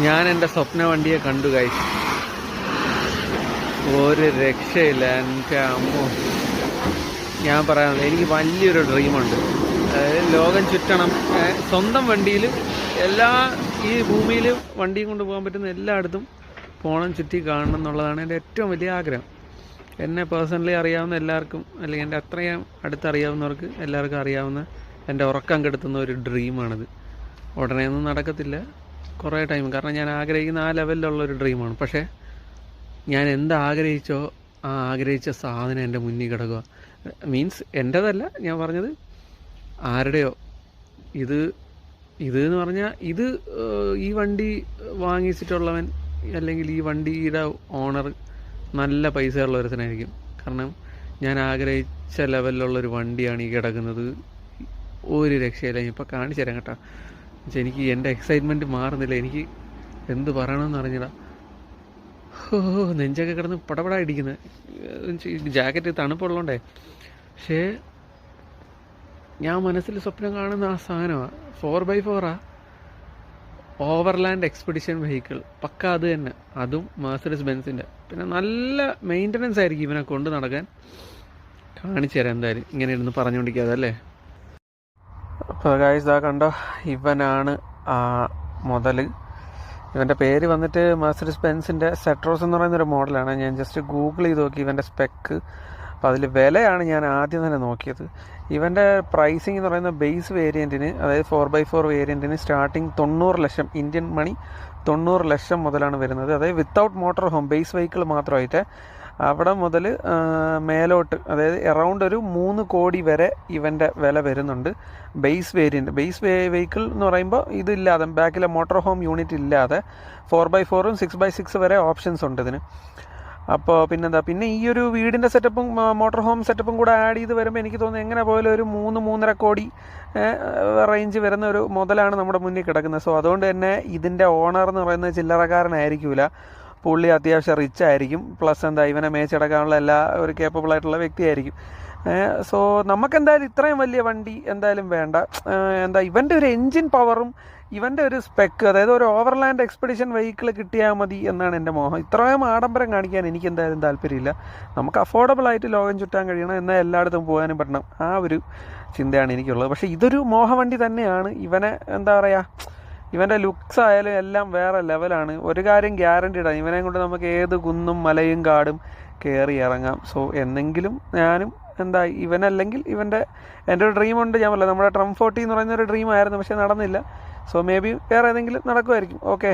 ഞാൻ എൻ്റെ സ്വപ്ന വണ്ടിയെ കണ്ടു ഗൈസ്. ഒരു രക്ഷയില്ല എൻ്റെ അമ്മോ. ഞാൻ പറയാനുള്ളത്, എനിക്ക് വലിയൊരു ഡ്രീമുണ്ട്. അതായത് ലോകം ചുറ്റണം, സ്വന്തം വണ്ടിയിൽ എല്ലാ ഈ ഭൂമിയിൽ വണ്ടിയും കൊണ്ട് പോകാൻ പറ്റുന്ന എല്ലായിടത്തും പോകണം, ചുറ്റി കാണണം എന്നുള്ളതാണ് എൻ്റെ ഏറ്റവും വലിയ ആഗ്രഹം. എന്നെ പേഴ്സണലി അറിയാവുന്ന എല്ലാവർക്കും, അല്ലെങ്കിൽ എൻ്റെ അത്രയും അടുത്തറിയാവുന്നവർക്ക് എല്ലാവർക്കും അറിയാവുന്ന എൻ്റെ ഉറക്കം കെടുത്തുന്ന ഒരു ഡ്രീമാണിത്. ഉടനെ ഒന്നും നടക്കത്തില്ല, കുറേ ടൈം. കാരണം ഞാൻ ആഗ്രഹിക്കുന്ന ആ ലെവലിലുള്ളൊരു ഡ്രീമാണ്. പക്ഷേ ഞാൻ എന്താഗ്രഹിച്ചോ ആ ആഗ്രഹിച്ച സാധനം എൻ്റെ മുന്നിൽ കിടക്കുക. മീൻസ് എൻ്റേതല്ല ഞാൻ പറഞ്ഞത്, ആരുടെയോ. എന്ന് പറഞ്ഞാൽ ഈ വണ്ടി വാങ്ങിച്ചിട്ടുള്ളവൻ അല്ലെങ്കിൽ ഈ വണ്ടിയുടെ ഓണർ നല്ല പൈസയുള്ള ഒരുത്തനായിരിക്കും. കാരണം ഞാൻ ആഗ്രഹിച്ച ലെവലിലുള്ളൊരു വണ്ടിയാണ് ഈ കിടക്കുന്നത്. ഒരു രക്ഷയില്ല. ഇപ്പോൾ കാണിച്ചു തരാം കേട്ടോ. എനിക്ക് എൻ്റെ എക്സൈറ്റ്മെൻറ്റ് മാറുന്നില്ല. എനിക്ക് എന്ത് പറയണമെന്ന് അറിഞ്ഞില്ല. നെഞ്ചൊക്കെ കിടന്ന് പടപട ഇടിക്കുന്നത്. ജാക്കറ്റ് തണുപ്പുള്ളതുകൊണ്ടേ. പക്ഷേ ഞാൻ മനസ്സിൽ സ്വപ്നം കാണുന്ന ആ സാധനമാണ് 4x4 ഓവർലാൻഡ് എക്സ്പെഡിഷൻ വെഹിക്കിൾ. പക്ക അത് തന്നെ. അതും മെർസിഡീസ് ബെൻസിൻ്റെ. പിന്നെ നല്ല മെയിൻ്റനൻസ് ആയിരിക്കും ഇവനെ കൊണ്ട് നടക്കാൻ. കാണിച്ചു തരാം എന്തായാലും, ഇങ്ങനെ ഇരുന്ന് പറഞ്ഞുകൊണ്ടിരിക്കാതെ അല്ലേ. അപ്പോൾ ഗായ്സ് ഇതാ കണ്ടോ, ഇവനാണ് ആ മുതൽ. ഇവൻ്റെ പേര് വന്നിട്ട് മെർസിഡീസ് ബെൻസിൻ്റെ സെട്രോസ് എന്ന് പറയുന്നൊരു മോഡലാണ്. ഞാൻ ജസ്റ്റ് ഗൂഗിൾ ചെയ്ത് നോക്കി ഇവൻ്റെ സ്പെക്ക്. അപ്പോൾ അതിൽ വിലയാണ് ഞാൻ ആദ്യം തന്നെ നോക്കിയത്. ഇവൻ്റെ പ്രൈസിങ് എന്ന് പറയുന്ന ബേസ് വേരിയൻറ്റിന്, അതായത് 4x4 വേരിയൻറ്റിന് സ്റ്റാർട്ടിങ് 90 ലക്ഷം ഇന്ത്യൻ മണി, 90 ലക്ഷം മുതലാണ് വരുന്നത്. അതായത് without motor home, base vehicle മാത്രമായിട്ട്. അവിടെ മുതൽ മേലോട്ട്, അതായത് എറൗണ്ട് ഒരു 3 കോടി വരെ ഇവൻ്റെ വില വരുന്നുണ്ട്. ബേസ് വേരിയൻറ്റ്, ബേസ് വെഹിക്കിൾ എന്ന് പറയുമ്പോൾ ഇതില്ലാതെ, ബാക്കിലെ മോട്ടോർ ഹോം യൂണിറ്റ് ഇല്ലാതെ 4x4ഉം 6x6 വരെ ഓപ്ഷൻസ് ഉണ്ട് ഇതിന്. അപ്പോൾ പിന്നെന്താ, പിന്നെ ഈ ഒരു വീടിൻ്റെ സെറ്റപ്പും മോട്ടോർ ഹോം സെറ്റപ്പും കൂടെ ആഡ് ചെയ്ത് വരുമ്പോൾ എനിക്ക് തോന്നുന്നു എങ്ങനെ പോയാലും ഒരു 3-3.5 കോടി റേഞ്ച് വരുന്ന ഒരു മുതലാണ് നമ്മുടെ മുന്നിൽ കിടക്കുന്നത്. സോ അതുകൊണ്ട് തന്നെ ഇതിൻ്റെ ഓണർ എന്ന് പറയുന്നത് ചില്ലറക്കാരനായിരിക്കില്ല. പുള്ളി അത്യാവശ്യം റിച്ച് ആയിരിക്കും. പ്ലസ് എന്താ, ഇവനെ മേച്ചടക്കാനുള്ള എല്ലാ ഒരു കേപ്പബിൾ ആയിട്ടുള്ള വ്യക്തിയായിരിക്കും. സോ നമുക്കെന്തായാലും ഇത്രയും വലിയ വണ്ടി എന്തായാലും വേണ്ട. ഇവൻ്റെ ഒരു എൻജിൻ പവറും ഇവൻ്റെ ഒരു സ്പെക്ക്, അതായത് ഒരു ഓവർലാൻഡ് എക്സ്പെഡിഷൻ വെഹിക്കിൾ കിട്ടിയാൽ മതി എന്നാണ് എൻ്റെ മോഹം. ഇത്രയും ആഡംബരം കാണിക്കാൻ എനിക്ക് എന്തായാലും താല്പര്യമില്ല. നമുക്ക് അഫോർഡബിൾ ആയിട്ട് ലോകം ചുറ്റാൻ കഴിയണം, എന്നാൽ എല്ലായിടത്തും പോകാനും പറ്റണം. ആ ഒരു ചിന്തയാണ് എനിക്കുള്ളത്. പക്ഷേ ഇതൊരു മോഹവണ്ടി തന്നെയാണ്. ഇവനെ എന്താ പറയുക, ഇവൻ്റെ ലുക്സ് ആയാലും എല്ലാം വേറെ ലെവലാണ്. ഒരു കാര്യം ഗ്യാരണ്ടീഡാണ്, ഇവനെ കൊണ്ട് നമുക്ക് ഏത് കുന്നും മലയും കാടും കയറി ഇറങ്ങാം. സോ എന്നെങ്കിലും ഞാനും ഇവനല്ലെങ്കിൽ എൻ്റെ ഒരു ഡ്രീമുണ്ട്. ഞാൻ പറയാം, നമ്മുടെ ട്രം 40 എന്ന് പറയുന്ന ഒരു ഡ്രീമായിരുന്നു, പക്ഷേ നടന്നില്ല. സോ മേ ബി വേറെ ഏതെങ്കിലും നടക്കുമായിരിക്കും. ഓക്കെ.